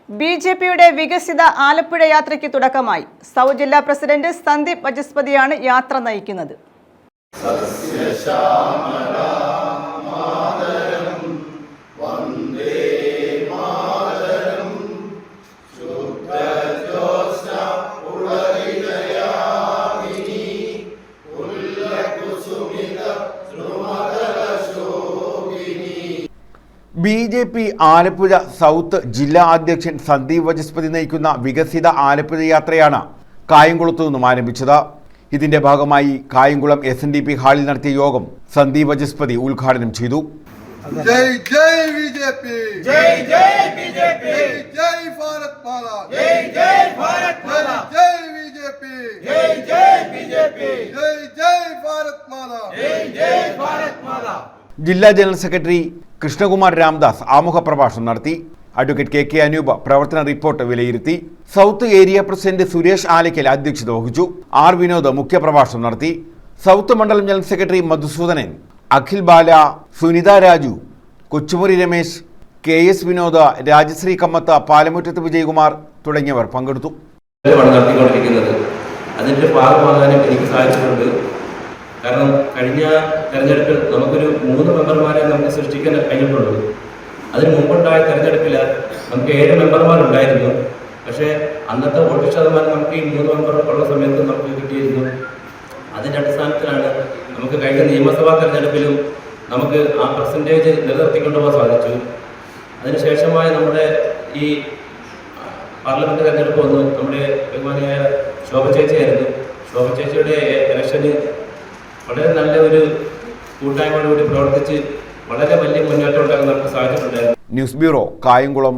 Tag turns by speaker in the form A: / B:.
A: ബിജെപിയുടെ വികസിത ആലപ്പുഴ യാത്രയ്ക്ക് തുടക്കമായി. സൗത്ത് ജില്ലാ പ്രസിഡന്റ് സന്ദീപ് വചസ്പതിയാണ് യാത്ര നയിക്കുന്നത്.
B: ബി.ജെ.പി. ആലപ്പുഴ സൗത്ത് ജില്ലാ അധ്യക്ഷൻ സന്ദീപ് വചസ്പതി നയിക്കുന്ന വികസിത ആലപ്പുഴ യാത്രയാണ് കായംകുളത്തു നിന്നും ആരംഭിച്ചത്. ഇതിന്റെ ഭാഗമായി കായംകുളം SNDP ഹാളിൽ നടത്തിയ യോഗം സന്ദീപ് വചസ്പതി ഉദ്ഘാടനം ചെയ്തു.
C: ജയ് ജയ് ബിജെപി, ജയ് ജയ് ബിജെപി, ജയ് ഭാരത് മാതാ, ജയ് ജയ് ഭാരത് മാതാ, ജയ് ബിജെപി, ജയ് ജയ് ബിജെപി, ജയ് ജയ് ഭാരത് മാതാ, ജയ് ജയ് ഭാരത് മാതാ.
B: ജില്ലാ ജനറൽ സെക്രട്ടറി കൃഷ്ണകുമാർ രാംദാസ് ആമുഖ പ്രഭാഷണം നടത്തി. അഡ്വക്കേറ്റ് KK അനൂപ് പ്രവർത്തന റിപ്പോർട്ട് വിലയിരുത്തി. South area president Suresh Alakkal അധ്യക്ഷത വഹിച്ചു. R. വിനോദ് മുഖ്യപ്രഭാഷണം നടത്തി. സൗത്ത് മണ്ഡലം ജനറൽ സെക്രട്ടറി മധുസൂദനൻ, അഖിൽ ബാല, സുനിത രാജു, കൊച്ചുമുറി രമേശ്, KS വിനോദ്, രാജശ്രീ കമ്മത്ത്, പാലമുറ്റത്ത് വിജയകുമാർ തുടങ്ങിയവർ പങ്കെടുത്തു.
D: അതിന്റെ ഭാഗമാകാനും എനിക്ക് സാധിച്ചിട്ടുണ്ട്. കാരണം കഴിഞ്ഞ തെരഞ്ഞെടുപ്പിൽ നമുക്കൊരു 3 മെമ്പർമാരെ നമുക്ക് സൃഷ്ടിക്കാൻ കഴിഞ്ഞിട്ടുള്ളൂ. അതിന് മുമ്പുണ്ടായ തെരഞ്ഞെടുപ്പിൽ നമുക്ക് 7 മെമ്പർമാരുണ്ടായിരുന്നു. പക്ഷേ അന്നത്തെ വോട്ട് ശതമാനം നമുക്ക് ഈ 3 മെമ്പർ ഉള്ള സമയത്ത് നമുക്ക് കിട്ടിയിരുന്നു. അതിൻ്റെ അടിസ്ഥാനത്തിലാണ് നമുക്ക് കഴിഞ്ഞ നിയമസഭാ തെരഞ്ഞെടുപ്പിലും നമുക്ക് ആ പെർസെൻറ്റേജ് നിലനിർത്തിക്കൊണ്ടുപോകാൻ സാധിച്ചു. അതിനുശേഷമായ നമ്മുടെ ഈ പാർലമെൻറ്റ് തെരഞ്ഞെടുപ്പ് വന്നു. നമ്മുടെ ബഹുമാനിയായ ശോഭ ചേച്ചിയായിരുന്നു. ശോഭ ചേച്ചിയുടെ ഇലക്ഷന് വളരെ നല്ല ഒരു കൂട്ടായ്മയോടുകൂടി പ്രവർത്തിച്ച് വളരെ വലിയ മുന്നേറ്റം ഉണ്ടാക്കാൻ നമുക്ക് സാധിച്ചിട്ടുണ്ടായിരുന്നു.
B: News bureau, Kayamkulam.